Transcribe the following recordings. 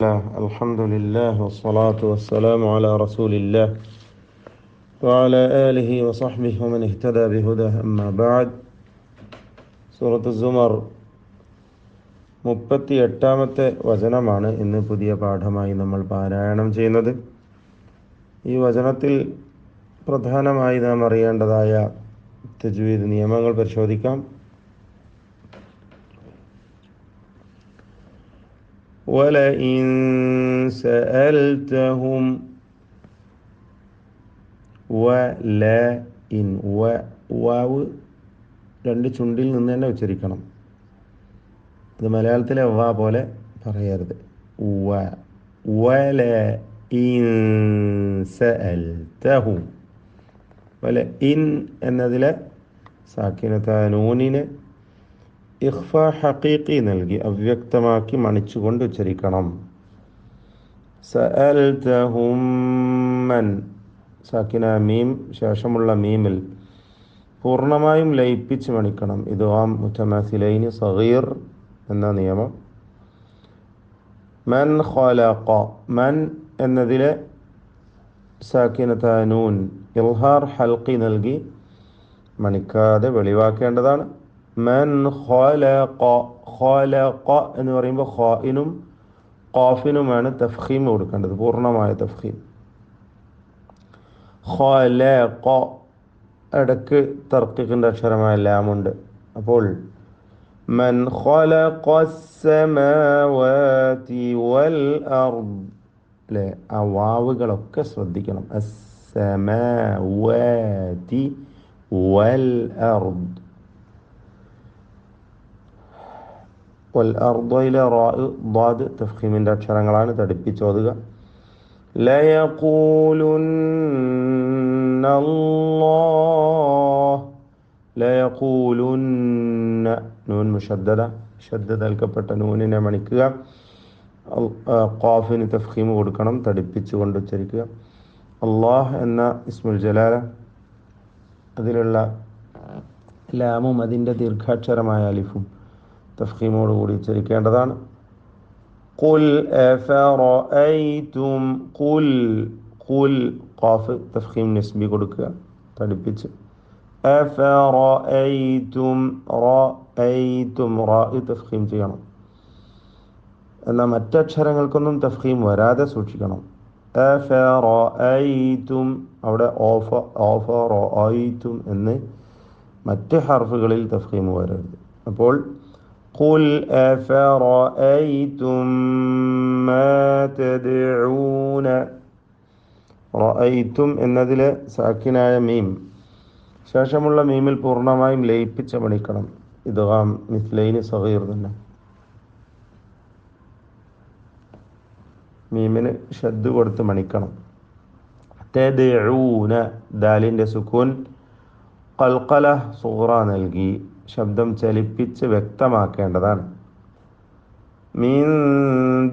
الحمد لله والصلاة والسلام على رسول الله وعلى آله وصحبه ومن اهتدى بهداه أما بعد. സൂറത്ത് സുമർ 38-ാമത്തെ വചനമാണ് ഇന്ന് പുതിയ പാഠമായി നമ്മൾ പാരായണം ചെയ്യുന്നത്. ഈ വചനത്തിൽ പ്രധാനമായി നാം അറിയേണ്ടതായ തജ്വീദ് നിയമങ്ങൾ പരിശോധിക്കാം. وَلَئِن سَأَلْتَهُمْ وَلَئِن വാവ് രണ്ട് ചുണ്ടിൽ നിന്ന് തന്നെ ഉച്ചരിക്കണം. അത് മലയാളത്തിലെ വ പോലെ പറയരുത്. വലഇൻ സഅൽതഹും വലഇൻ എന്നതിലെ സാക്കിനത നൂനിന് ഇഖ്ഫ ഹഖീഖി നൽകി അവ്യക്തമാക്കി മണിച്ചുകൊണ്ട് ഉച്ചരിക്കണം. സഅൽതഹും മൻ സാക്കിന മീം ശേഷമുള്ള മീമിൽ പൂർണ്ണമായും ലയിപ്പിച്ച് മണിക്കണം. ഇദ്ഗാം മുതമാസിലൈനി സഗീർ എന്ന നിയമം. മൻ ഖലഖ മൻ എന്നതിലെ സാക്കിനത നൂൻ ഇൽഹാർ ഹൽഖി നൽകി മണിക്കാതെ വെളിവാക്കേണ്ടതാണ്. മൻ ഖലഖ ഖലഖ എന്ന് പറയുമ്പോൾ ഖാഇനും ഖാഫിനുമാണ് തഫ്ഖീം കൊടുക്കേണ്ടത്, പൂർണ്ണമായ തഫ്ഖീം. ഖലഖ ഇടക്ക് തർക്കീഖിൻ്റെ അക്ഷരമായ ലാമുണ്ട്. അപ്പോൾ മൻ ഖലഖസ്സമാവാതി വൽ അർദ് അല്ലേ, ആ വാവുകളൊക്കെ ശ്രദ്ധിക്കണം. അസ്സമാവാതി വൽ അർദ് വൽ അർദയിലെ റാ ളാദ് തഫ്ഖീമിൻ്റെ അക്ഷരങ്ങളാണ്, തടിപ്പിച്ചോതുക. ലയഖൂലുന്ന അല്ലാഹ് ലയഖൂലുന്ന നൂൻ മുശദ്ദദ ഷദ്ദൽക്കപ്പെട്ട നൂനിനെ മണിക്കുക. ഖാഫിന് തഫ്ഖീം കൊടുക്കണം, തടിപ്പിച്ചുകൊണ്ട് ഉച്ചരിക്കുക. അല്ലാഹ് എന്ന ഇസ്മുൽ ജലാല അതിലുള്ള ലാമും അതിൻ്റെ ദീർഘാക്ഷരമായ അലിഫും തഫ്ഖീമോട് കൂടി ഉച്ചരിക്കേണ്ടതാണ്. ഖുൽ അഫറഅയ്തും ഖുൽ ഖുൽ ഖാഫ് തഫ്ഖീം നിസ്ബി കൊടുക്കുക, തടിപ്പിച്ച്. അഫറഅയ്തും റഅയ്തും റാ തഫ്ഖീം ചെയ്യണം. എന്നാൽ മറ്റക്ഷരങ്ങൾക്കൊന്നും തഫ്ഖീം വരാതെ സൂക്ഷിക്കണം. അഫറഅയ്തും അവിടെ ഓഫറഅയ്തും എന്ന് മറ്റ് ഹർഫുകളിൽ തഫ്ഖീം വരരുത്. അപ്പോൾ ഖുൽ അഫറഅയ്തും മാ തദ്ഊന റഅയ്തും എന്നതിലെ സാക്കിനായ മീം ശേഷമുള്ള മീമിൽ പൂർണ്ണമായും ലയിപ്പിച്ച് മണിക്കണം. ഇദ്ഗാം മിസ്ലൈനി സഗീർ തന്നെ. മീമിന് ഷദ്ദ് കൊടുത്ത് മണിക്കണം. തദ്ഊന ദാലിൻ്റെ സുക്കൂൻ ഖൽഖല സുഗ്റ നൽകി ശബ്ദം ചലിപ്പിച്ച് വ്യക്തമാക്കേണ്ടതാണ്. മിൻ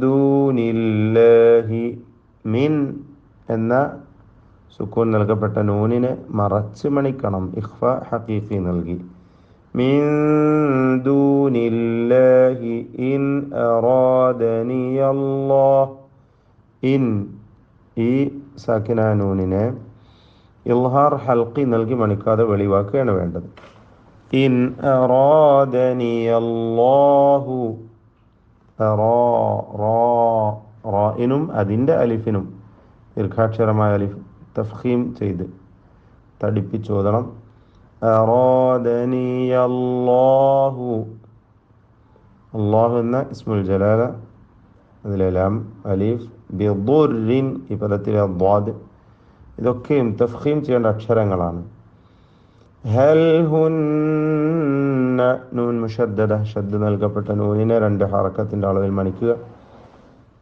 ദൂനില്ലാഹി മിൻ എന്ന സുക്കൂൻ നൽകപ്പെട്ട നൂനിനെ മറച്ച് മണിക്കണം, ഇഖ്ഫ ഹഖീഖി നൽകി. മിൻ ദൂനില്ലാഹി ഇൻ അറാദനി അല്ലാഹ് ഇൻ ഈ സാക്കിന നൂനിനെ ഇൽഹാർ ഹൽഖി നൽകി മണിക്കാതെ വെളിവാക്കുകയാണ് വേണ്ടത്. ഇൻ അറാദനി അല്ലാഹു റാഇനും അതിൻ്റെ അലിഫിനും ദീർഘാക്ഷരമായ അലിഫ് തഫ്ഖീം ചെയ്ത് തടിപ്പിച്ചോദണം. അറാദനി അല്ലാഹു അല്ലാഹു എന്ന ഇസ്മുൽ ജലാല അതിലെ ലാം അലിഫ് ബിദുർരിൻ ഈ പദത്തിലെ ളാദ് ഇതൊക്കെയും തഫ്ഖീം ചെയ്യേണ്ട അക്ഷരങ്ങളാണ്. ഹൽ ഹുന്ന നൂൻ മുശദ്ദദ ഷദ്ദ് നൽകപ്പെട്ട നൂനിനെ രണ്ട് ഹറക്കത്തിൻ്റെ അളവിൽ മണിക്കുക.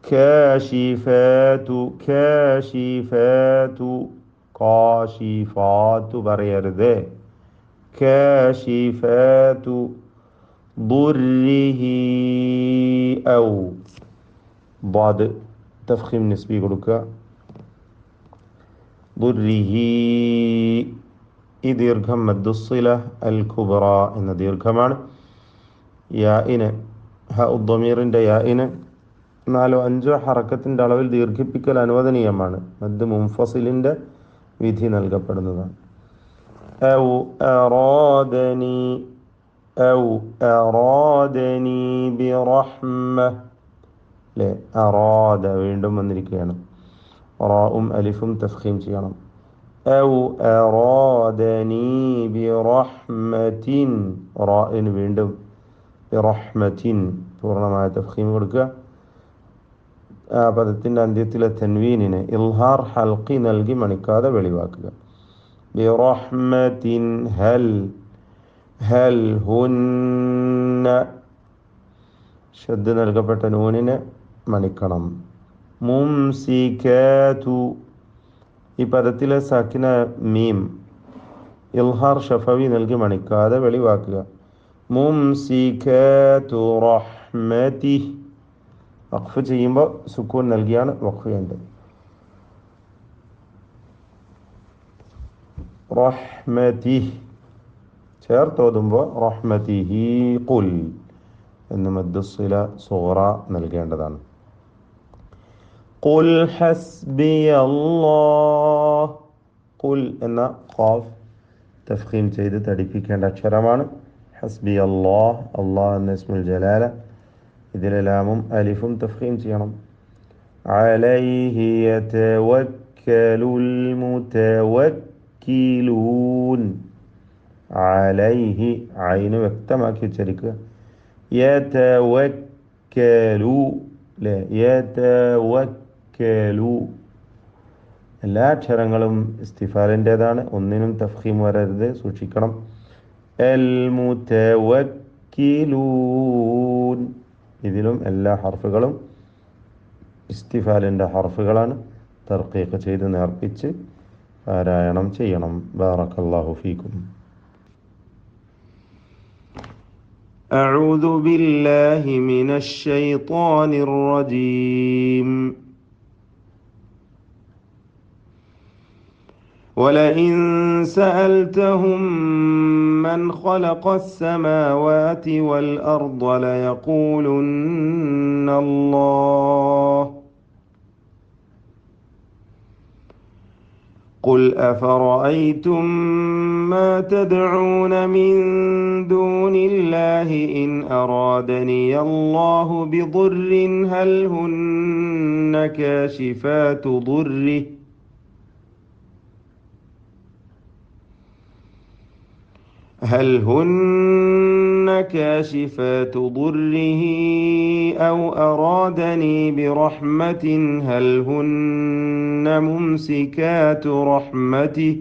കാശിഫാതു കാശിഫാതു കാശിഫാതു പറയരുത്. കാശിഫാതു ദുർരിഹി ഔ ളാദ് തഫ്ഖീം നിസ്ബി കൊടുക്കുക. ദുർരിഹി ഈ ദീർഘം മദ്ദുസ്സില അൽ കുബ്ര എന്ന ദീർഘമാണ്. യാഇന് ഹ ഉദ്ദമീറിൻ്റെ യാഇന് നാലോ അഞ്ചോ ഹറക്കത്തിൻ്റെ അളവിൽ ദീർഘിപ്പിക്കൽ അനുവദനീയമാണ്. മദ് മുൻഫസിലിൻ്റെ വിധി നൽകപ്പെടുന്നതാണ്. ഔ അറാദനി ഔ അറാദനി ബിറഹ്മ അല്ലേ, അറാദ വീണ്ടും വന്നിരിക്കുകയാണ്. റാഉം അലിഫും തഫ്ഖീം ചെയ്യണം. ഔ അറാദനി ബിറഹ്മത്തിൻ, റാഇന് വീണ്ടും ബിറഹ്മത്തിൻ പൂർണ്ണമായ തഫ്ഖീം കൊടുക്കുക. ആ പദത്തിൻ്റെ അന്ത്യത്തിലെ തൻവീനിനെ ഇൽഹാർ ഹൽഖി നൽകി മണിക്കാതെ വെളിവാക്കുക. ബിറഹ്മത്തിൻ ഹൽ ഹൽ ഹുന്ന, ശബ്ദ നൽകപ്പെട്ട നൂനിനെ മണിക്കണം. മുംസികാതു, ഈ പദത്തിലെ സാക്കിന മീം ഇൽഹാർ ഷഫവി നൽകി മണിക്കാതെ വെളിവാക്കുക. മുംസികാതു റഹ്മതി, വഖഫ് ചെയ്യുമ്പോൾ സുക്കൂൻ നൽകിയാണ് വഖഫ് ചെയ്യേണ്ടത്. റഹ്മതി ചേർത്തോതുമ്പോൾ റഹ്മതിഹി ഖുൽ എന്ന് മദ്ദുസ്സില സൂറ നൽകേണ്ടതാണ്. ഖുൽ ഹസ്ബിയല്ലാഹ്, ഖുൽ എന്ന ഖാഫ് തഫ്ഖീം ചെയ്ത് തടിപ്പിക്കേണ്ട അക്ഷരമാണ്. ഹസ്ബിയല്ലാഹ്, അല്ലാഹ് എന്ന ഇസ്മുൽ ജലാല, ഇതിലെ ലാമും അലിഫും തഫ്ഖീം ചെയ്യണം. അലൈഹി യതവക്കലുൽ മുതവക്കിലൂൻ, അലൈഹി ഐന് വ്യക്തമാക്കി ഉച്ചരിക്കുക. യതവക്കലു അല്ലേ, യതവക്കലു, എല്ലാ അക്ഷരങ്ങളും ഇസ്തിഫാലിൻ്റെതാണ്, ഒന്നിനും തഫ്ഖീം വരരുത്, സൂക്ഷിക്കണം. അൽ മുതവക്കിലൂൻ, ഇതിലും എല്ലാ ഹർഫുകളും ഇസ്തിഫാലിൻ്റെ ഹർഫുകളാണ്. തർക്കീഖ് ചെയ്ത് നേർപ്പിച്ച് പാരായണം ചെയ്യണം. ബാറക്കല്ലാഹു ഫീക്കും. അഊദു ബില്ലാഹി മിനശ് ശൈത്വാനിർ റജീം. ولئن سألتهم من خلق السماوات والأرض ليقولن الله قل أفرأيتم ما تدعون من دون الله إن أرادني الله بضر هل هن كاشفات ضره أو أرادني برحمة هل هن ممسكات رحمته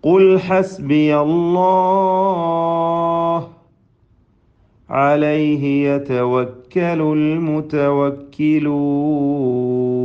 قل حسبي الله عليه يتوكل المتوكلون.